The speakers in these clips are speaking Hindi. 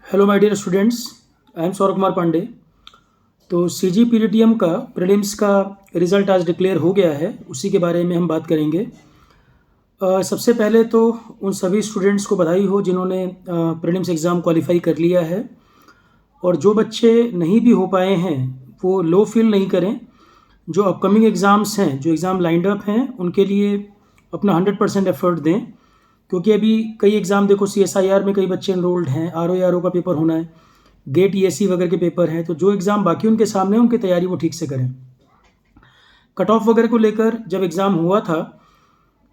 Hello my dear students, I am Saurabh Kumar Pandey. तो सी जी पी का प्रीलिम्स का रिज़ल्ट आज डिक्लेयर हो गया है, उसी के बारे में हम बात करेंगे। सबसे पहले तो उन सभी स्टूडेंट्स को बधाई हो जिन्होंने प्रीलिम्स एग्ज़ाम क्वालिफाई कर लिया है, और जो बच्चे नहीं भी हो पाए हैं वो लो फील नहीं करें। जो अपकमिंग एग्ज़ाम्स हैं, जो एग्ज़ाम लाइंड अप हैं, उनके लिए अपना 100% एफर्ट दें, क्योंकि अभी कई एग्ज़ाम देखो, CSIR में कई बच्चे एनरोल्ड हैं, RO का पेपर होना है, गेट ESE वगैरह के पेपर हैं। तो जो एग्ज़ाम बाकी उनके सामने, उनकी तैयारी वो ठीक से करें। कट ऑफ वगैरह को लेकर जब एग्ज़ाम हुआ था,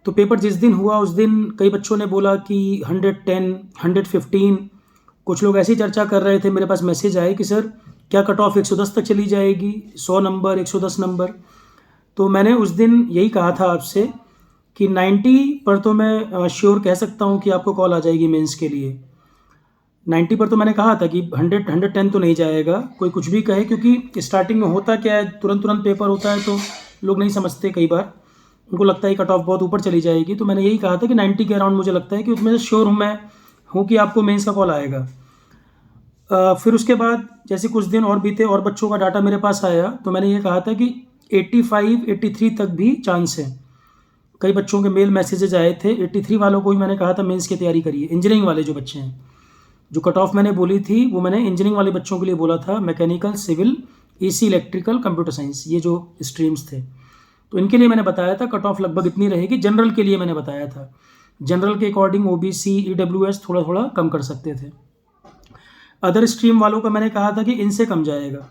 तो पेपर जिस दिन हुआ उस दिन कई बच्चों ने बोला कि 110, 115, कुछ लोग ऐसी चर्चा कर रहे थे। मेरे पास मैसेज आए कि सर क्या कट ऑफ 110 तक चली जाएगी, 100 नंबर, 110 नंबर। तो मैंने उस दिन यही कहा था आपसे कि 90 पर तो मैं श्योर कह सकता हूँ कि आपको कॉल आ जाएगी मेंस के लिए। 90 पर तो मैंने कहा था कि 110 तो नहीं जाएगा, कोई कुछ भी कहे, क्योंकि स्टार्टिंग में होता क्या है, तुरंत तुरंत पेपर होता है तो लोग नहीं समझते, कई बार उनको लगता है कट ऑफ बहुत ऊपर चली जाएगी। तो मैंने यही कहा था कि 90 के अराउंड मुझे लगता है कि उसमें से श्योर हूँ कि आपको मेंस का कॉल आएगा। फिर उसके बाद जैसे कुछ दिन और बीते और बच्चों का डाटा मेरे पास आया, तो मैंने ये कहा था कि 85, 83 तक भी चांस है। कई बच्चों के मेल मैसेजेज आए थे। 83 वालों को भी मैंने कहा था मेंस की तैयारी करिए। इंजीनियरिंग वाले जो बच्चे हैं, जो कट ऑफ मैंने बोली थी वो मैंने इंजीनियरिंग वाले बच्चों के लिए बोला था। Mechanical, civil, EC, electrical, computer science, ये जो स्ट्रीम्स थे, तो इनके लिए मैंने बताया था कट ऑफ लगभग इतनी रहेगी। जनरल के लिए मैंने बताया था, जनरल के अकॉर्डिंग OBC, EWS थोड़ा थोड़ा कम कर सकते थे। अदर स्ट्रीम वालों का मैंने कहा था कि इनसे कम जाएगा।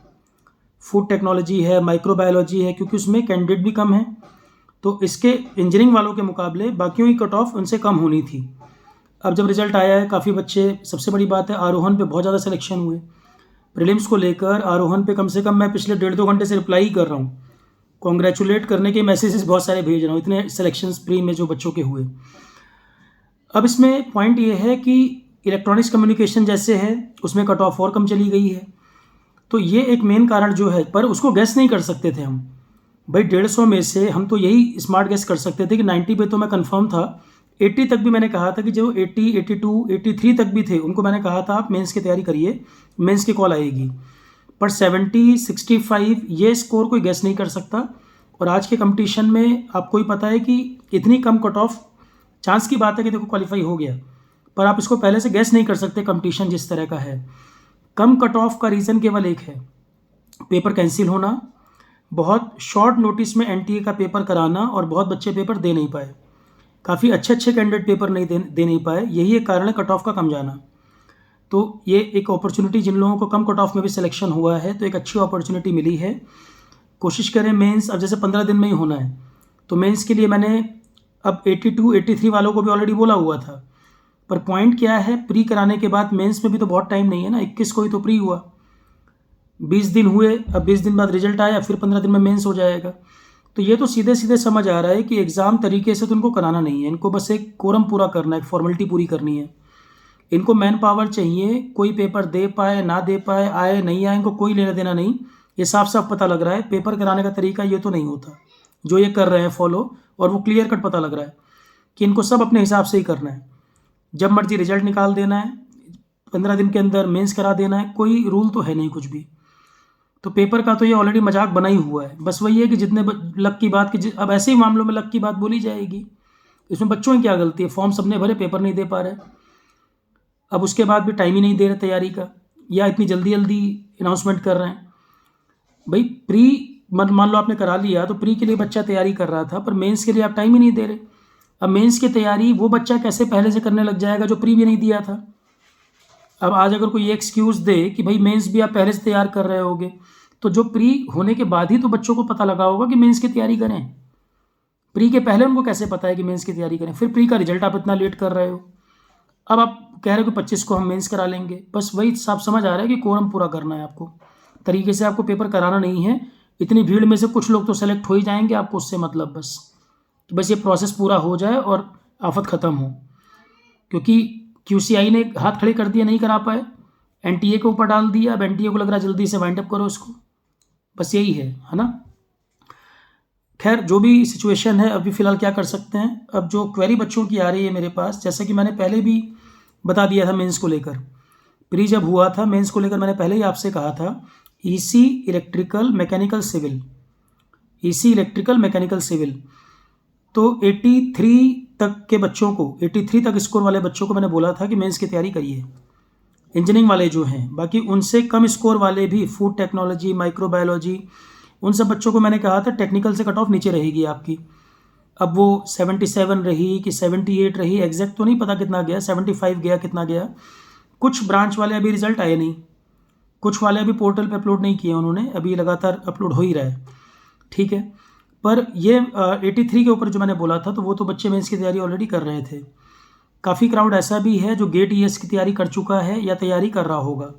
फूड टेक्नोलॉजी है, माइक्रोबायोलॉजी है, क्योंकि उसमें कैंडिडेट भी कम है, तो इसके इंजीनियरिंग वालों के मुकाबले बाकियों की कट ऑफ उनसे कम होनी थी। अब जब रिजल्ट आया है, काफ़ी बच्चे, सबसे बड़ी बात है आरोहण पे बहुत ज़्यादा सिलेक्शन हुए। प्रीलिम्स को लेकर आरोहण पे कम से कम मैं पिछले 1.5-2 घंटे से रिप्लाई ही कर रहा हूँ, कॉन्ग्रेचुलेट करने के मैसेजेस बहुत सारे भेज रहा हूँ, इतने सिलेक्शंस प्री में जो बच्चों के हुए। अब इसमें पॉइंट ये है कि इलेक्ट्रॉनिक्स कम्युनिकेशन जैसे है, उसमें कट ऑफ और कम चली गई है। तो ये एक मेन कारण जो है, पर उसको गैस नहीं कर सकते थे हम भाई। 150 में से हम तो यही स्मार्ट गैस कर सकते थे कि 90 पे तो मैं कंफर्म था। 80 तक भी मैंने कहा था कि जो 80, 82, 83 तक भी थे, उनको मैंने कहा था आप मेंस की तैयारी करिए, मेंस की कॉल आएगी। पर 70, 65 ये स्कोर कोई गैस नहीं कर सकता। और आज के कंपटीशन में आपको ही पता है कि इतनी कम कट ऑफ, चांस की बात है कि देखो क्वालिफाई हो गया, पर आप इसको पहले से गैस नहीं कर सकते। कंपटीशन जिस तरह का है, कम कट ऑफ का रीज़न केवल एक है, पेपर कैंसिल होना, बहुत शॉर्ट नोटिस में NTA का पेपर कराना, और बहुत बच्चे पेपर दे नहीं पाए। काफ़ी अच्छे अच्छे कैंडिडेट पेपर नहीं दे नहीं पाए, यही एक कारण है कट ऑफ का कम जाना। तो ये एक अपॉर्चुनिटी, जिन लोगों को कम कट ऑफ में भी सिलेक्शन हुआ है, तो एक अच्छी अपॉर्चुनिटी मिली है। कोशिश करें मेंस, अब जैसे 15 दिन में ही होना है, तो मेंस के लिए मैंने अब 82, 83 वालों को भी ऑलरेडी बोला हुआ था। पर पॉइंट क्या है, प्री कराने के बाद मेंस में भी तो बहुत टाइम नहीं है ना। 21 को ही तो प्री हुआ, 20 दिन हुए, अब 20 दिन बाद रिजल्ट आया, फिर 15 दिन में मेंस हो जाएगा। तो ये तो सीधे सीधे समझ आ रहा है कि एग्ज़ाम तरीके से तो इनको कराना नहीं है, इनको बस एक कोरम पूरा करना है, एक फॉर्मेलिटी पूरी करनी है। इनको मैन पावर चाहिए, कोई पेपर दे पाए ना दे पाए, आए नहीं आए, इनको कोई लेना देना नहीं। ये साफ साफ पता लग रहा है पेपर कराने का तरीका ये तो नहीं होता जो ये कर रहे हैं फॉलो, और वो क्लियर कट पता लग रहा है कि इनको सब अपने हिसाब से ही करना है। जब मर्जी रिजल्ट निकाल देना है, 15 दिन के अंदर मेंस करा देना है, कोई रूल तो है नहीं कुछ भी। तो पेपर का तो ये ऑलरेडी मजाक बना ही हुआ है। बस वही है कि जितने लक की बात की, अब ऐसे ही मामलों में लक की बात बोली जाएगी। इसमें बच्चों की क्या गलती है, फॉर्म सबने भरे, पेपर नहीं दे पा रहे, अब उसके बाद भी टाइम ही नहीं दे रहे तैयारी का, या इतनी जल्दी जल्दी अनाउंसमेंट कर रहे हैं। भाई प्री मान लो आपने करा लिया, तो प्री के लिए बच्चा तैयारी कर रहा था, पर मेंस के लिए आप टाइम ही नहीं दे रहे। अब मेंस की तैयारी वो बच्चा कैसे पहले से करने लग जाएगा जो प्री भी नहीं दिया था। अब आज अगर कोई एक्सक्यूज़ दे कि भाई मेंस भी आप पहले से तैयार कर रहे होगे, तो जो प्री होने के बाद ही तो बच्चों को पता लगा होगा कि मेंस की तैयारी करें। प्री के पहले उनको कैसे पता है कि मेंस की तैयारी करें? फिर प्री का रिजल्ट आप इतना लेट कर रहे हो। अब आप कह रहे हो कि 25 को हम मेंस करा लेंगे, बस वही साफ समझ आ रहा है कि कोरम पूरा करना है आपको, तरीके से आपको पेपर कराना नहीं है। इतनी भीड़ में से कुछ लोग तो सेलेक्ट हो ही जाएंगे, आपको उससे मतलब बस ये प्रोसेस पूरा हो जाए और आफत ख़त्म हो। क्योंकि QCI ने हाथ खड़े कर दिया, नहीं करा पाए, NTA के ऊपर डाल दिया। अब NTA को लग रहा है जल्दी से वाइंड अप करो इसको, बस यही है ना। खैर जो भी सिचुएशन है, अभी फ़िलहाल क्या कर सकते हैं। अब जो क्वेरी बच्चों की आ रही है मेरे पास, जैसा कि मैंने पहले भी बता दिया था मेंस को लेकर, प्री जब हुआ था मेंस को लेकर, मैंने पहले ही आपसे कहा था EC electrical mechanical civil, EC electrical mechanical civil, तो 83 तक के बच्चों को, 83 तक स्कोर वाले बच्चों को मैंने बोला था कि मेंस की तैयारी करिए, इंजीनियरिंग वाले जो हैं। बाकी उनसे कम स्कोर वाले भी, फूड टेक्नोलॉजी, माइक्रोबायोलॉजी, उन सब बच्चों को मैंने कहा था टेक्निकल से कट ऑफ नीचे रहेगी आपकी। अब वो 77 रही कि 78 रही, एग्जैक्ट तो नहीं पता कितना गया, 75 गया, कितना गया। कुछ ब्रांच वाले अभी रिजल्ट आए नहीं, कुछ वाले अभी पोर्टल पे अपलोड नहीं किए उन्होंने, अभी लगातार अपलोड हो ही रहा है, ठीक है। पर ये 83 के ऊपर जो मैंने बोला था, तो वो तो बच्चे मेंस की तैयारी ऑलरेडी कर रहे थे। काफ़ी क्राउड ऐसा भी है जो गेट ईएस की तैयारी कर चुका है या तैयारी कर रहा होगा,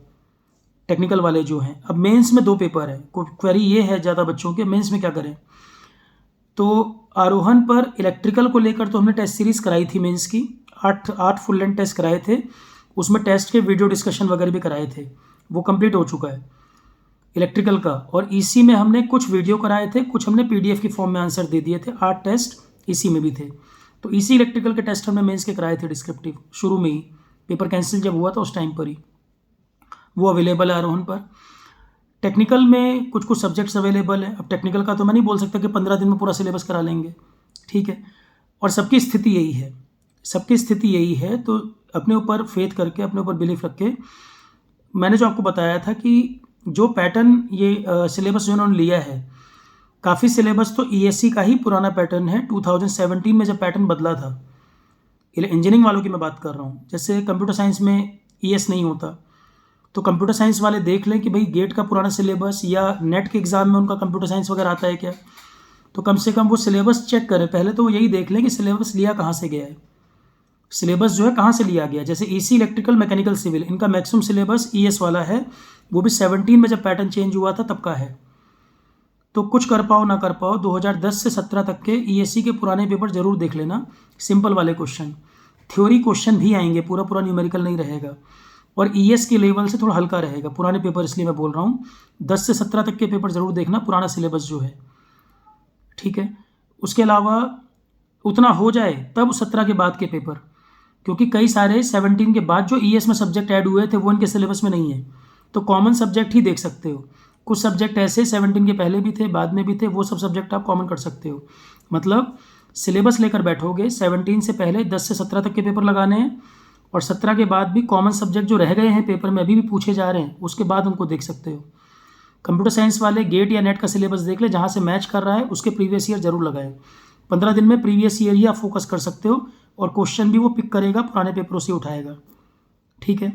टेक्निकल वाले जो हैं। अब मेंस में 2 पेपर है, क्वेरी ये है ज़्यादा बच्चों के, मेंस में क्या करें। तो आरोहण पर इलेक्ट्रिकल को लेकर तो हमने टेस्ट सीरीज़ कराई थी मेंस की, 8 फुल लेंथ टेस्ट कराए थे, उसमें टेस्ट के वीडियो डिस्कशन वगैरह भी कराए थे, वो कंप्लीट हो चुका है इलेक्ट्रिकल का। और ईसी में हमने कुछ वीडियो कराए थे, कुछ हमने पीडीएफ की फॉर्म में आंसर दे दिए थे, 8 टेस्ट ईसी में भी थे। तो ईसी इलेक्ट्रिकल के टेस्ट हमने मेंस के कराए थे डिस्क्रिप्टिव, शुरू में ही, पेपर कैंसिल जब हुआ था उस टाइम पर ही, वो अवेलेबल है आरोहण पर। टेक्निकल में कुछ कुछ सब्जेक्ट्स अवेलेबल है। अब टेक्निकल का तो मैं नहीं बोल सकता कि 15 दिन में पूरा सिलेबस करा लेंगे, ठीक है। और सबकी स्थिति यही है, सबकी स्थिति यही है, तो अपने ऊपर फेथ करके, अपने ऊपर बिलीफ रख के, मैंने जो आपको बताया था कि जो पैटर्न ये सिलेबस जो उन्होंने लिया है, काफ़ी सिलेबस तो ईएससी का ही पुराना पैटर्न है। 2017 में जब पैटर्न बदला था, इंजीनियरिंग वालों की मैं बात कर रहा हूँ, जैसे कंप्यूटर साइंस में ईएस नहीं होता, तो कंप्यूटर साइंस वाले देख लें कि भाई गेट का पुराना सिलेबस या नेट के एग्ज़ाम में उनका कंप्यूटर साइंस वगैरह आता है क्या, तो कम से कम वो सिलेबस चेक करें पहले। तो वो यही देख लें कि सिलेबस लिया कहाँ से गया है, सिलेबस जो है कहाँ से लिया गया। जैसे ईसी इलेक्ट्रिकल मैकेनिकल सिविल, इनका मैक्सिमम सिलेबस ईएस वाला है, वो भी 17 में जब पैटर्न चेंज हुआ था तब का है। तो कुछ कर पाओ ना कर पाओ, 2010 से 17 तक के ईएससी के पुराने पेपर जरूर देख लेना, सिंपल वाले क्वेश्चन, थ्योरी क्वेश्चन भी आएंगे, पूरा पूरा न्यूमेरिकल नहीं रहेगा, और ईएस के लेवल से थोड़ा हल्का रहेगा पुराने पेपर, इसलिए मैं बोल रहा हूँ 10 से 17 तक के पेपर जरूर देखना, पुराना सिलेबस जो है, ठीक है। उसके अलावा उतना हो जाए तब 17 के बाद के पेपर, क्योंकि कई सारे 17 के बाद जो ईएस में सब्जेक्ट ऐड हुए थे वो इनके सिलेबस में नहीं है, तो कॉमन सब्जेक्ट ही देख सकते हो। कुछ सब्जेक्ट ऐसे 17 के पहले भी थे, बाद में भी थे, वो सब सब्जेक्ट आप कॉमन कर सकते हो। मतलब सिलेबस लेकर बैठोगे, 17 से पहले 10 से 17 तक के पेपर लगाने हैं, और 17 के बाद भी कॉमन सब्जेक्ट जो रह गए हैं पेपर में अभी भी पूछे जा रहे हैं, उसके बाद उनको देख सकते हो। कंप्यूटर साइंस वाले गेट या नेट का सिलेबस देख ले, जहाँ से मैच कर रहा है उसके प्रीवियस ईयर जरूर लगाए। 15 दिन में प्रीवियस ईयर ही आप फोकस कर सकते हो, और क्वेश्चन भी वो पिक करेगा, पुराने पेपरों से उठाएगा, ठीक है।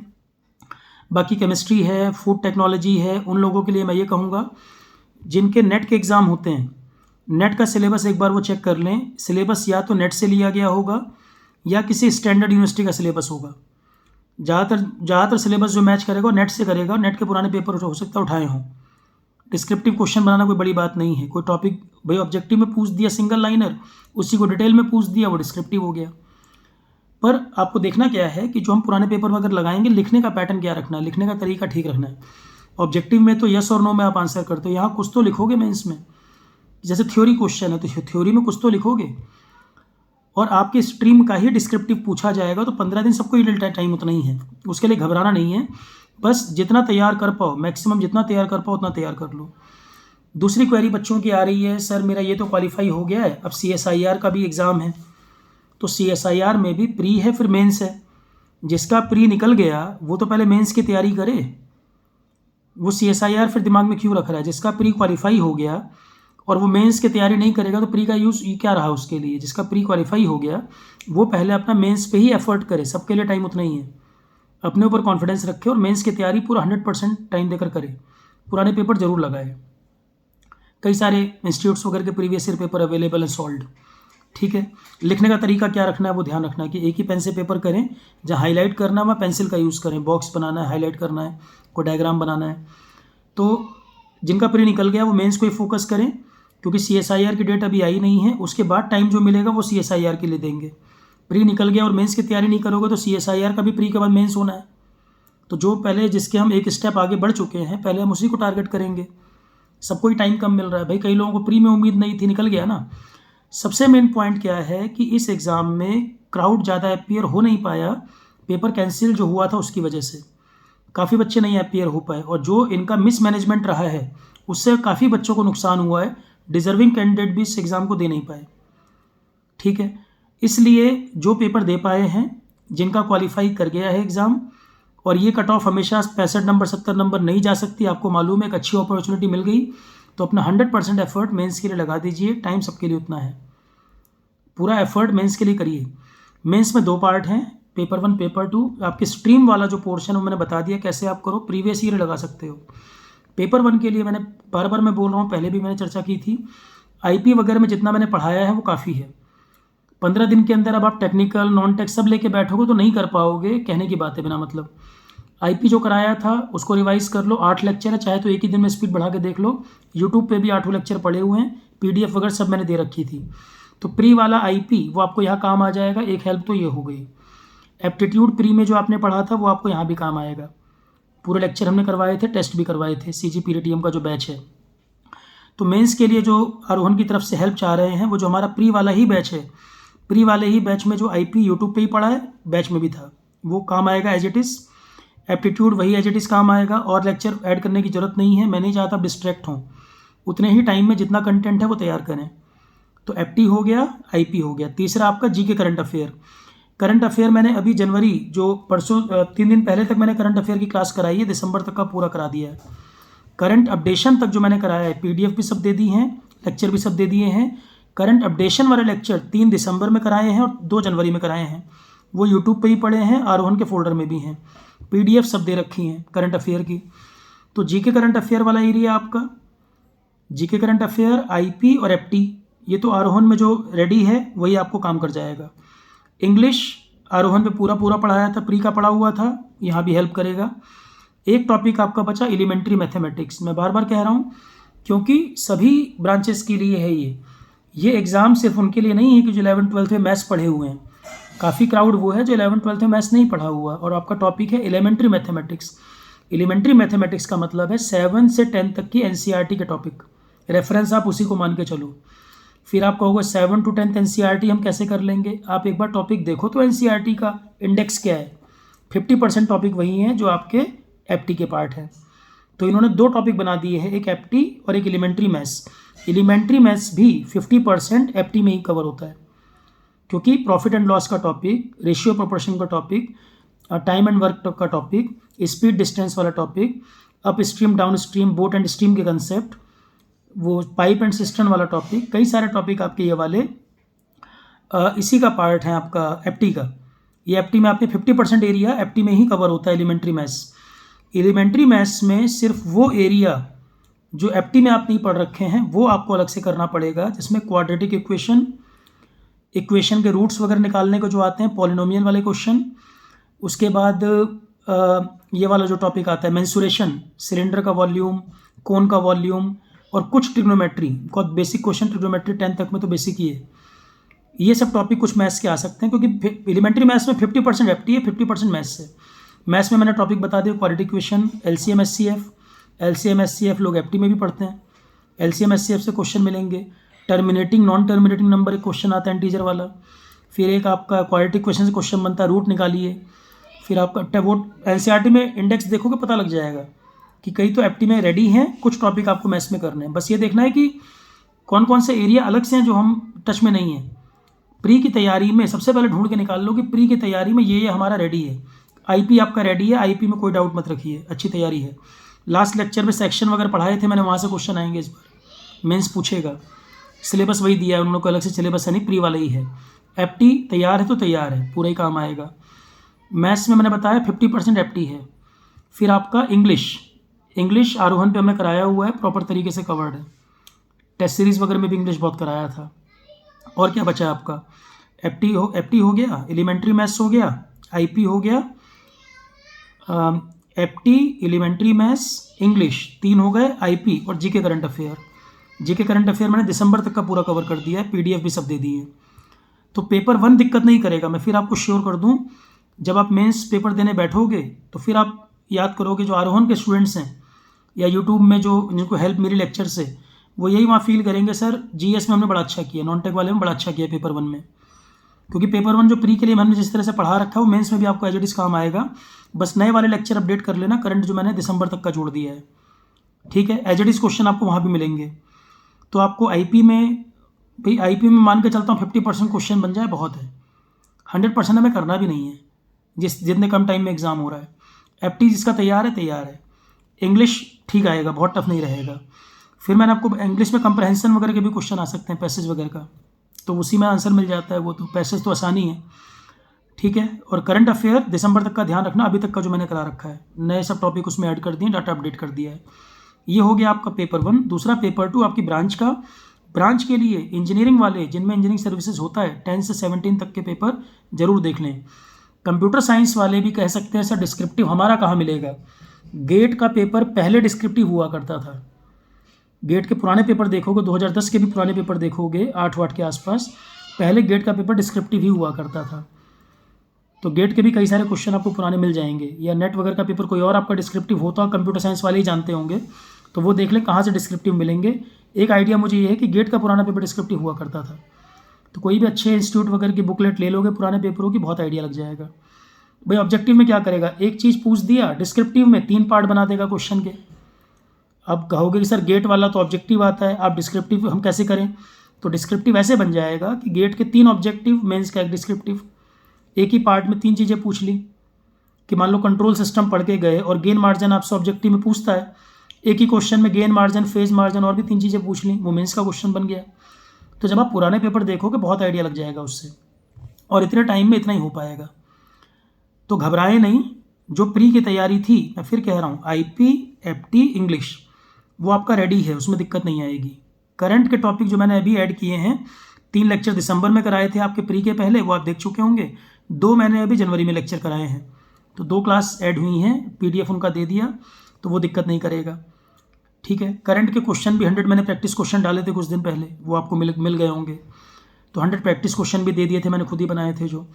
बाकी केमिस्ट्री है, फूड टेक्नोलॉजी है, उन लोगों के लिए मैं ये कहूँगा जिनके नेट के एग्ज़ाम होते हैं, नेट का सिलेबस एक बार वो चेक कर लें। सिलेबस या तो नेट से लिया गया होगा या किसी स्टैंडर्ड यूनिवर्सिटी का सिलेबस होगा। ज़्यादातर सिलेबस जो मैच करेगा नेट से करेगा, नेट के पुराने पेपर हो सकता है उठाए हों। डिस्क्रिप्टिव क्वेश्चन बनाना कोई बड़ी बात नहीं है, कोई टॉपिक भाई ऑब्जेक्टिव में पूछ दिया सिंगल लाइनर, उसी को डिटेल में पूछ दिया, वो डिस्क्रिप्टिव हो गया। पर आपको देखना क्या है कि जो हम पुराने पेपर में अगर लगाएंगे, लिखने का पैटर्न क्या रखना है, लिखने का तरीका ठीक रखना है। ऑब्जेक्टिव में तो यस और नो में आप आंसर करते हो, यहाँ कुछ तो लिखोगे मेंस में। जैसे थ्योरी क्वेश्चन है तो थ्योरी में कुछ तो लिखोगे, और आपके स्ट्रीम का ही डिस्क्रिप्टिव पूछा जाएगा, तो 15 दिन सबको ही टाइम उतना ही है, उसके लिए घबराना नहीं है। बस जितना तैयार कर पाओ, मैक्सिमम जितना तैयार कर पाओ उतना तैयार कर लो। दूसरी क्वेरी बच्चों की आ रही है, सर मेरा ये तो क्वालिफाई हो गया है, अब CSIR का भी एग्ज़ाम है, तो CSIR में भी प्री है फिर मेंस है। जिसका प्री निकल गया वो तो पहले मेंस की तैयारी करे, वो CSIR फिर दिमाग में क्यों रख रहा है। जिसका प्री क्वालिफाई हो गया और वो मेंस की तैयारी नहीं करेगा तो प्री का यूज़ क्या रहा उसके लिए। जिसका प्री क्वालिफाई हो गया वो पहले अपना मेंस पे ही एफर्ट करे, सबके लिए टाइम उतना ही है। अपने ऊपर कॉन्फिडेंस रखे और मेंस की तैयारी पूरा 100% टाइम देकर करे, पुराने पेपर जरूर लगाए। कई सारे इंस्टीट्यूट्स वगैरह के प्रीवियस ईयर पेपर अवेलेबल है सॉल्व्ड, ठीक है। लिखने का तरीका क्या रखना है वो ध्यान रखना है कि एक ही पेन से पेपर करें, जहाँ हाईलाइट करना है वहाँ पेंसिल का यूज़ करें, बॉक्स बनाना है, हाईलाइट करना है, कोई डायग्राम बनाना है। तो जिनका प्री निकल गया वो मेंस को ही फोकस करें, क्योंकि CSIR की डेट अभी आई नहीं है, उसके बाद टाइम जो मिलेगा वो CSIR के लिए देंगे। प्री निकल गया और मेंस की तैयारी नहीं करोगे तो CSIR का भी प्री के बाद मेंस होना है, तो जो पहले जिसके हम एक स्टेप आगे बढ़ चुके हैं पहले हम उसी को टारगेट करेंगे। सबको ही टाइम कम मिल रहा है भाई, कई लोगों को प्री में उम्मीद नहीं थी, निकल गया ना। सबसे मेन पॉइंट क्या है कि इस एग्ज़ाम में क्राउड ज़्यादा अपीयर हो नहीं पाया, पेपर कैंसिल जो हुआ था उसकी वजह से। काफ़ी बच्चे नहीं अपीयर हो पाए, और जो इनका मिसमैनेजमेंट रहा है उससे काफ़ी बच्चों को नुकसान हुआ है। डिजर्विंग कैंडिडेट भी इस एग्ज़ाम को दे नहीं पाए। ठीक है, इसलिए जो पेपर दे पाए हैं, जिनका क्वालिफाई कर गया है एग्ज़ाम, और ये कट ऑफ हमेशा 65 नंबर 70 नंबर नहीं जा सकती, आपको मालूम है, एक अच्छी अपॉर्चुनिटी मिल गई तो अपना 100% एफर्ट मेंस के लिए लगा दीजिए। टाइम सबके लिए उतना है, पूरा एफर्ट मेंस के लिए करिए। मेंस में 2 पार्ट हैं, पेपर 1 पेपर 2। आपके स्ट्रीम वाला जो पोर्शन है वो मैंने बता दिया कैसे आप करो, प्रीवियस ईयर लगा सकते हो। पेपर 1 के लिए मैंने बार बार मैं बोल रहा हूँ, पहले भी मैंने चर्चा की थी, आईपी वगैरह में जितना मैंने पढ़ाया है वो काफ़ी है। 15 दिन के अंदर अब आप टेक्निकल नॉन टेक सब लेके बैठोगे तो नहीं कर पाओगे, कहने की बात है बिना मतलब। आईपी जो कराया था उसको रिवाइज कर लो, 8 लेक्चर है, चाहे तो एक ही दिन में स्पीड बढ़ा के देख लो। यूट्यूब पे भी 8 लेक्चर पड़े हुए हैं, पीडीएफ वगैरह सब मैंने दे रखी थी। तो प्री वाला आईपी वो आपको यहाँ काम आ जाएगा, एक हेल्प तो ये हो गई। एप्टीट्यूड प्री में जो आपने पढ़ा था वो आपको यहाँ भी काम आएगा। पूरे लेक्चर हमने करवाए थे, टेस्ट भी करवाए थे, CGPRTM का जो बैच है। तो मेंस के लिए जो आरोहन की तरफ से हेल्प चाह रहे हैं, वो जो हमारा प्री वाला ही बैच है, प्री वाले ही बैच में जो आईपी यूट्यूब पे ही पढ़ा है, बैच में भी था, वो काम आएगा एज इट इज़। एप्टीट्यूड वही एज इट इज़ काम आएगा, और लेक्चर ऐड करने की ज़रूरत नहीं है। मैं नहीं चाहता डिस्ट्रैक्ट हों, उतने ही टाइम में जितना कंटेंट है वो तैयार करें। तो एप्टी हो गया, आईपी हो गया। तीसरा आपका GK current affair. Current affair मैंने अभी जनवरी जो परसों 3 दिन पहले तक मैंने करंट अफेयर की क्लास कराई है, दिसंबर तक का पूरा करा दिया है। करंट अपडेशन तक जो मैंने कराया है, पीडीएफ भी सब दे दी हैं, लेक्चर भी सब दे दिए हैं। करंट अपडेशन वाले लेक्चर 3 दिसंबर में कराए हैं और 2 जनवरी में कराए हैं, वो यूट्यूब पे ही पड़े हैं, आरोहन के फोल्डर में भी हैं, पीडीएफ सब दे रखी हैं करंट अफेयर की। तो जीके करंट अफेयर वाला एरिया आपका, जीके करंट अफेयर, आईपी और एप्टी, ये तो आरोहन में जो रेडी है वही आपको काम कर जाएगा। इंग्लिश आरोहन पे पूरा पूरा पढ़ाया था, प्री का पढ़ा हुआ था, यहाँ भी हेल्प करेगा। एक टॉपिक आपका बचा एलिमेंट्री मैथमेटिक्स। मैं बार बार कह रहा हूँ क्योंकि सभी ब्रांचेस के लिए है ये एग्ज़ाम सिर्फ उनके लिए नहीं है कि जो 11th-12th में मैथ्स पढ़े हुए हैं। काफ़ी क्राउड वो है जो 11th-12th में मैथ्स नहीं पढ़ा हुआ, और आपका टॉपिक है एलिमेंट्री मैथमेटिक्स। एलिमेंट्री मैथमेटिक्स का मतलब है 7 से 10 तक की एनसीईआरटी के टॉपिक, रेफरेंस आप उसी को मान के चलो। फिर आप कहोगे 7 to 10 एनसीईआरटी हम कैसे कर लेंगे, आप एक बार टॉपिक देखो तो एनसीईआरटी का इंडेक्स क्या है। 50% टॉपिक वही हैं जो आपके एप्टी के पार्ट है। तो इन्होंने 2 टॉपिक बना दिए हैं, एक एप्टी और एक एलिमेंट्री मैथ्स। एलिमेंट्री मैथ्स भी 50% एप्टी में ही कवर होता है, क्योंकि प्रॉफिट एंड लॉस का टॉपिक, रेशियो प्रोपोर्शन का टॉपिक, टाइम एंड वर्क का टॉपिक, स्पीड डिस्टेंस वाला topic, up stream down stream, boat and stream के कंसेप्ट, वो पाइप एंड सिस्टम वाला टॉपिक, कई सारे टॉपिक आपके ये वाले इसी का पार्ट है आपका एप्टी का। ये एप्टी में आपने 50% एरिया एप्टी में ही कवर होता है एलिमेंट्री मैथ्स। एलिमेंट्री मैथ्स में सिर्फ वो एरिया जो एप्टी में आप नहीं पढ़ रखे हैं वो आपको अलग से करना पड़ेगा, जिसमें क्वाड्रेटिक इक्वेशन के रूट्स वगैरह निकालने को जो आते हैं, पॉलिनोमियल वाले क्वेश्चन। उसके बाद ये वाला जो टॉपिक आता है मेंसुरेशन, सिलेंडर का वॉल्यूम, कोन का वॉल्यूम, और कुछ ट्रिग्नोमेट्री, बहुत बेसिक क्वेश्चन ट्रिग्नोमेट्री 10 तक में तो बेसिक ही है। ये सब टॉपिक कुछ मैथ्स के आ सकते हैं, क्योंकि एलिमेंट्री मैथ्स में 50% एप्टी है, 50% मैथ्स है। मैथ्स में मैंने टॉपिक बता दिया, क्वाड्रेटिक इक्वेशन, एलसीएम एचसीएफ लोग एप्टी में भी पढ़ते हैं। एलसीएम एचसीएफ से क्वेश्चन मिलेंगे। टर्मिनेटिंग नॉन टर्मिनेटिंग नंबर एक क्वेश्चन आता है इंटीजर वाला। फिर एक आपका क्वाड्रेटिक इक्वेशन से क्वेश्चन बनता है, रूट निकालिए। फिर आपका वो एनसीईआरटी में इंडेक्स देखोगे पता लग जाएगा कि कई तो एप्टी में रेडी हैं, कुछ टॉपिक आपको मैथ्स में करने हैं। बस ये देखना है कि कौन कौन से एरिया अलग से हैं जो हम टच में नहीं हैं। प्री की तैयारी में सबसे पहले ढूंढ के निकाल लो कि प्री की तैयारी में ये हमारा रेडी है। आईपी आपका रेडी है, आईपी में कोई डाउट मत रखिए, अच्छी तैयारी है। लास्ट लेक्चर में सेक्शन वगैरह पढ़ाए थे मैंने, वहाँ से क्वेश्चन आएंगे इस बार, मेंस पूछेगा। सिलेबस वही दिया है उन्होंने, कोई अलग से सिलेबस है नहीं, प्री वाला ही है। एप्टी तैयार है तो तैयार है, पूरा ही काम आएगा। मैथ्स में मैंने बताया 50% एप्टी है। फिर आपका इंग्लिश आरोहन पे हमने कराया हुआ है, प्रॉपर तरीके से कवर्ड है। टेस्ट सीरीज़ वगैरह में भी इंग्लिश बहुत कराया था। और क्या बचा है आपका, एप्टी हो गया, एलिमेंट्री मैथ्स हो गया, आईपी हो गया, एप्टी, एलिमेंट्री मैथ्स, इंग्लिश 3 हो गए, आईपी और GK current affair. GK current affair मैंने दिसंबर तक का पूरा कवर कर दिया है, पीडीएफ भी सब दे दी है। तो पेपर 1 दिक्कत नहीं करेगा, मैं फिर आपको श्योर कर दूं, जब आप मेंस पेपर देने बैठोगे तो फिर आप याद करोगे जो आरोहन के स्टूडेंट्स हैं या यूट्यूब में जो जिनको हेल्प मिली लेक्चर से, वो यही वहाँ फील करेंगे, सर जीएस में हमने बड़ा अच्छा किया, नॉन टेक वाले में बड़ा अच्छा किया पेपर 1 में। क्योंकि पेपर 1 जो प्री के लिए मैंने जिस तरह से पढ़ा रखा है वो मेंस में भी आपको एज इट इज काम आएगा। बस नए वाले लेक्चर अपडेट कर लेना, करंट जो मैंने दिसंबर तक का जोड़ दिया है, ठीक है। एज इट इज क्वेश्चन आपको वहाँ भी मिलेंगे। तो आपको आईपी में, भाई आईपी में मान के चलता हूँ 50% क्वेश्चन बन जाए बहुत है, 100% हमें करना भी नहीं है जितने कम टाइम में एग्जाम हो रहा है। एफटी जिसका तैयार है। इंग्लिश ठीक आएगा, बहुत टफ नहीं रहेगा। फिर मैंने आपको इंग्लिश में कंप्रहेंशन वगैरह के भी क्वेश्चन आ सकते हैं, पैसेज वगैरह का, तो उसी में आंसर मिल जाता है। वो तो पैसेज तो आसानी है, ठीक है। और करंट अफेयर दिसंबर तक का ध्यान रखना, अभी तक का जो मैंने करा रखा है, नए सब टॉपिक उसमें ऐड कर दिए, डाटा अपडेट कर दिया है। ये हो गया आपका पेपर 1। दूसरा पेपर 2 आपकी ब्रांच का। ब्रांच के लिए इंजीनियरिंग वाले जिनमें इंजीनियरिंग सर्विसेज होता है 10 से 17 तक के पेपर जरूर देख लें। कंप्यूटर साइंस वाले भी कह सकते हैं सर डिस्क्रिप्टिव हमारा कहाँ मिलेगा। गेट का पेपर पहले डिस्क्रिप्टिव हुआ करता था। गेट के पुराने पेपर देखोगे, 2010 के भी पुराने पेपर देखोगे 8 वाट के आसपास, पहले गेट का पेपर डिस्क्रिप्टिव ही हुआ करता था। तो गेट के भी कई सारे क्वेश्चन आपको पुराने मिल जाएंगे, या नेट वगैरह का पेपर कोई और आपका डिस्क्रिप्टिव होता, कंप्यूटर साइंस वाले ही जानते होंगे, तो वो देख लें कहाँ से डिस्क्रिप्टिव मिलेंगे। एक आइडिया मुझे ये है कि गेट का पुराना पेपर डिस्क्रिप्टिव हुआ करता था, तो कोई भी अच्छे इंस्टीट्यूट वगैरह की बुकलेट ले लोगे पुराने पेपरों की, बहुत आइडिया लग जाएगा। भाई ऑब्जेक्टिव में क्या करेगा, एक चीज़ पूछ दिया, डिस्क्रिप्टिव में 3 पार्ट बना देगा क्वेश्चन के। अब कहोगे कि सर गेट वाला तो ऑब्जेक्टिव आता है, आप डिस्क्रिप्टिव हम कैसे करें, तो डिस्क्रिप्टिव ऐसे बन जाएगा कि गेट के 3 ऑब्जेक्टिव, मेंस का एक डिस्क्रिप्टिव, एक ही पार्ट में 3 चीज़ें पूछ ली। कि मान लो कंट्रोल सिस्टम पढ़ के गए और गेन मार्जिन आपसे ऑब्जेक्टिव में पूछता है, एक ही क्वेश्चन में गेन मार्जिन, फेज मार्जिन और भी 3 चीज़ें पूछ ली, वो मेंस का क्वेश्चन बन गया। तो जब आप पुराने पेपर देखोगे बहुत आइडिया लग जाएगा उससे, और इतने टाइम में इतना ही हो पाएगा। तो घबराए नहीं, जो प्री की तैयारी थी, मैं फिर कह रहा हूँ, आईपी, एफटी, इंग्लिश, वो आपका रेडी है, उसमें दिक्कत नहीं आएगी। करंट के टॉपिक जो मैंने अभी ऐड किए हैं, 3 लेक्चर दिसंबर में कराए थे आपके प्री के पहले, वो आप देख चुके होंगे। 2 मैंने अभी जनवरी में लेक्चर कराए हैं, तो 2 क्लास ऐड हुई हैं, पीडीएफ उनका दे दिया, तो वो दिक्कत नहीं करेगा, ठीक है। करंट के क्वेश्चन भी 100 मैंने प्रैक्टिस क्वेश्चन डाले थे कुछ दिन पहले, वो आपको मिल गए होंगे। तो 100 प्रैक्टिस क्वेश्चन भी दे दिए थे, मैंने खुद ही बनाए थे जो।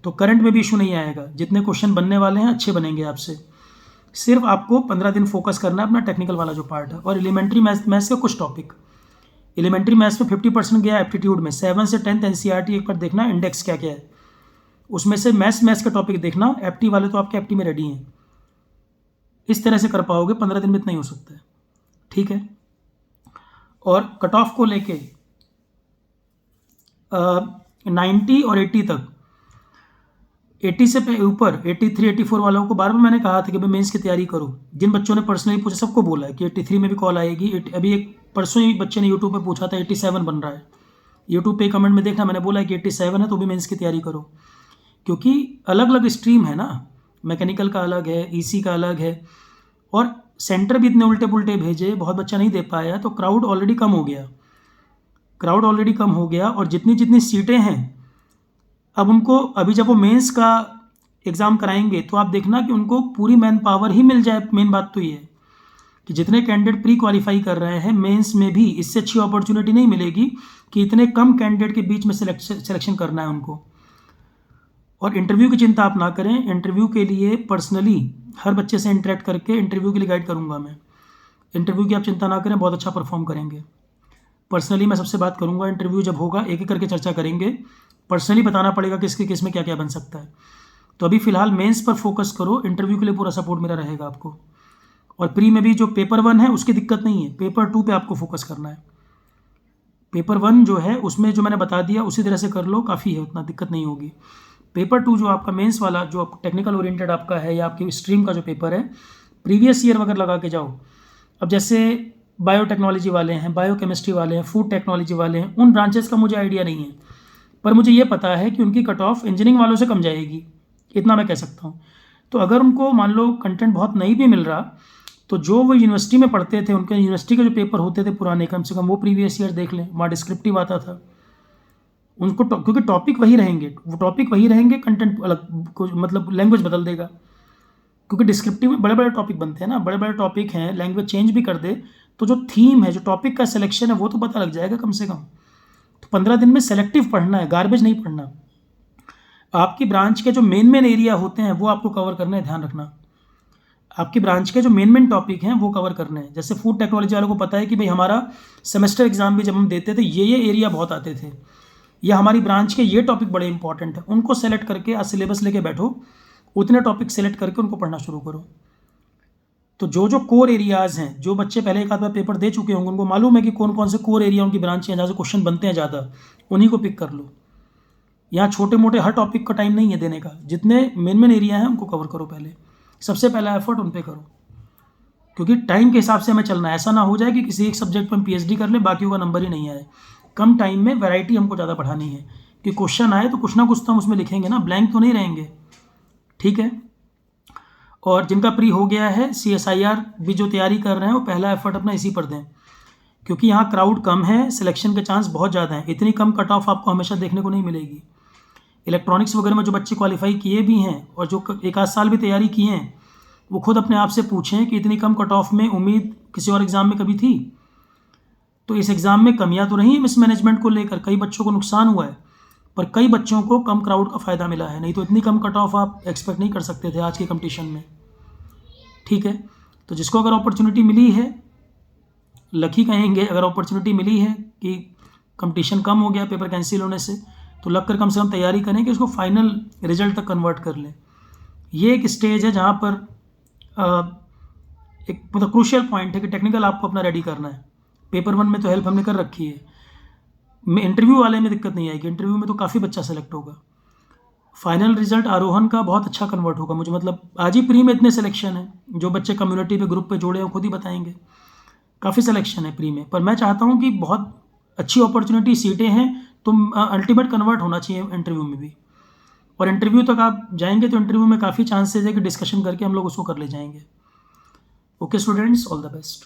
तो करंट में भी इशू नहीं आएगा, जितने क्वेश्चन बनने वाले हैं अच्छे बनेंगे आपसे। सिर्फ आपको 15 दिन फोकस करना है अपना टेक्निकल वाला जो पार्ट है। और एलिमेंट्री मैथ्स का कुछ टॉपिक, एलिमेंट्री मैथ्स में 50% गया एप्टीट्यूड में, 7 से 10 एनसीईआरटी एक बार देखना, इंडेक्स क्या क्या है उसमें से मैथ्स का टॉपिक देखना। एफटी वाले तो आपके एफटी में रेडी हैं, इस तरह से कर पाओगे, 15 दिन में इतना ही हो सकता है, ठीक है। और कट ऑफ को लेके 90 और 80 तक, 80 से ऊपर 83, 84 वालों को बार बार मैंने कहा था कि भाई मेंस की तैयारी करो। जिन बच्चों ने पर्सनली पूछा सबको बोला है कि 83 में भी कॉल आएगी। अभी एक परसों ही बच्चे ने यूट्यूब पे पूछा था 87 बन रहा है, यूट्यूब पे कमेंट में देखना, मैंने बोला कि 87 है तो भी मेंस की तैयारी करो, क्योंकि अलग अलग स्ट्रीम है ना, मैकेनिकल का अलग है, ईसी का अलग है, और सेंटर भी इतने उल्टे पुल्टे भेजे, बहुत बच्चा नहीं दे पाया, तो क्राउड ऑलरेडी कम हो गया। और जितनी जितनी सीटें हैं, अब उनको, अभी जब वो मेंस का एग्ज़ाम कराएंगे तो आप देखना कि उनको पूरी मैन पावर ही मिल जाए। मेन बात तो ये है कि जितने कैंडिडेट प्री क्वालिफाई कर रहे हैं, मेंस में भी इससे अच्छी अपॉर्चुनिटी नहीं मिलेगी कि इतने कम कैंडिडेट के बीच में सिलेक्शन करना है उनको। और इंटरव्यू की चिंता आप ना करें, इंटरव्यू के लिए पर्सनली हर बच्चे से इंटरेक्ट करके इंटरव्यू के लिए गाइड करूंगा मैं। इंटरव्यू की आप चिंता ना करें, बहुत अच्छा परफॉर्म करेंगे। पर्सनली मैं सबसे बात करूंगा, इंटरव्यू जब होगा एक एक करके चर्चा करेंगे, पर्सनली बताना पड़ेगा किसके किस में क्या क्या बन सकता है। तो अभी फ़िलहाल मेंस पर फोकस करो, इंटरव्यू के लिए पूरा सपोर्ट मेरा रहेगा आपको। और प्री में भी जो पेपर 1 है उसकी दिक्कत नहीं है, पेपर 2 पे आपको फोकस करना है। पेपर 1 जो है उसमें जो मैंने बता दिया उसी तरह से कर लो, काफ़ी है, उतना दिक्कत नहीं होगी। पेपर 2 जो आपका मेंस वाला, जो टेक्निकल ओरिएंटेड आपका है, या आपकी स्ट्रीम का जो पेपर है, प्रीवियस ईयर वगैरह लगा के जाओ। अब जैसे बायोटेक्नोलॉजी वाले हैं, बायोकेमिस्ट्री वाले हैं, फूड टेक्नोलॉजी वाले हैं, उन ब्रांचेस का मुझे आइडिया नहीं है, पर मुझे ये पता है कि उनकी कट ऑफ इंजीनियरिंग वालों से कम जाएगी, इतना मैं कह सकता हूँ। तो अगर उनको मान लो कंटेंट बहुत नहीं भी मिल रहा, तो जो वो यूनिवर्सिटी में पढ़ते थे, उनके यूनिवर्सिटी के जो पेपर होते थे पुराने, कम से कम वो प्रीवियस ईयर देख लें, वहाँ डिस्क्रिप्टिव आता था उनको, क्योंकि टॉपिक वही रहेंगे, कंटेंट अलग, मतलब लैंग्वेज बदल देगा, क्योंकि डिस्क्रिप्टिव में बड़े बड़े टॉपिक बनते हैं ना, बड़े बड़े टॉपिक हैं, लैंग्वेज चेंज भी कर दे तो जो थीम है, जो टॉपिक का सिलेक्शन है, वो तो पता लग जाएगा कम से कम। तो 15 दिन में सेलेक्टिव पढ़ना है, गार्बेज नहीं पढ़ना। आपकी ब्रांच के जो मेन एरिया होते हैं वो आपको कवर करना है, ध्यान रखना। आपकी ब्रांच के जो मेन टॉपिक हैं वो कवर करने हैं। जैसे फूड टेक्नोलॉजी वालों को पता है कि भाई हमारा सेमेस्टर एग्जाम भी जब हम देते थे, ये एरिया बहुत आते थे, या हमारी ब्रांच के ये टॉपिक बड़े इंपॉर्टेंट हैं, उनको सेलेक्ट करके आज सिलेबस लेके बैठो, उतने टॉपिक सेलेक्ट करके उनको पढ़ना शुरू करो। तो जो जो कोर एरियाज़ हैं, जो बच्चे पहले एक आध बार पेपर दे चुके होंगे, उनको मालूम है कि कौन कौन से कोर एरिया उनकी ब्रांच हैं जहाँ से क्वेश्चन बनते हैं ज़्यादा, उन्हीं को पिक कर लो। यहाँ छोटे मोटे हर टॉपिक का टाइम नहीं है देने का, जितने मेन एरिया हैं उनको कवर करो पहले, सबसे पहला एफर्ट उन पे करो, क्योंकि टाइम के हिसाब से हमें चलना है। ऐसा ना हो जाए कि किसी एक सब्जेक्ट पर हम पीएचडी कर लें, बाकियों का नंबर ही नहीं आए। कम टाइम में वैरायटी हमको ज़्यादा बढ़ानी है कि क्वेश्चन आए तो कुछ ना कुछ तो हम उसमें लिखेंगे ना, ब्लैंक तो नहीं रहेंगे, ठीक है। और जिनका प्री हो गया है, CSIR भी जो तैयारी कर रहे हैं, वो पहला एफर्ट अपना इसी पर दें, क्योंकि यहाँ क्राउड कम है, सिलेक्शन के चांस बहुत ज़्यादा हैं। इतनी कम कट ऑफ आपको हमेशा देखने को नहीं मिलेगी। इलेक्ट्रॉनिक्स वगैरह में जो बच्चे क्वालिफाई किए भी हैं और जो एक आध साल भी तैयारी किए हैं, वो खुद अपने आप से पूछें कि इतनी कम कट ऑफ में उम्मीद किसी और एग्ज़ाम में कभी थी? तो इस एग्ज़ाम में कमियां तो रही हैं मिसमैनेजमेंट को लेकर, कई बच्चों को नुकसान हुआ है, पर कई बच्चों को कम क्राउड का फ़ायदा मिला है। नहीं तो इतनी कम कट ऑफ आप एक्सपेक्ट नहीं कर सकते थे आज के कंपटीशन में, ठीक है। तो जिसको अगर अपॉर्चुनिटी मिली है, लकी कहेंगे, अगर अपॉर्चुनिटी मिली है कि कंपटीशन कम हो गया पेपर कैंसिल होने से, तो लग कर कम से कम तैयारी करें कि उसको फाइनल रिजल्ट तक कन्वर्ट कर लें। ये एक स्टेज है जहाँ पर एक मतलब क्रूशियल पॉइंट है कि टेक्निकल आपको अपना रेडी करना है। पेपर 1 में तो हेल्प हमने कर रखी है, में इंटरव्यू वाले में दिक्कत नहीं आएगी, इंटरव्यू में तो काफ़ी बच्चा सेलेक्ट होगा। फाइनल रिजल्ट आरोहण का बहुत अच्छा कन्वर्ट होगा मुझे, मतलब आज ही प्री में इतने सिलेक्शन है, जो बच्चे कम्युनिटी पे ग्रुप पे जोड़े हैं खुद ही बताएंगे, काफ़ी सिलेक्शन है प्री में। पर मैं चाहता हूँ कि बहुत अच्छी अपॉर्चुनिटी, सीटें हैं, तो अल्टीमेट कन्वर्ट होना चाहिए इंटरव्यू में भी। और इंटरव्यू तक आप जाएंगे तो इंटरव्यू में काफ़ी चांसेस है कि डिस्कशन करके हम लोग उसको कर ले जाएंगे। Okay students, all the best.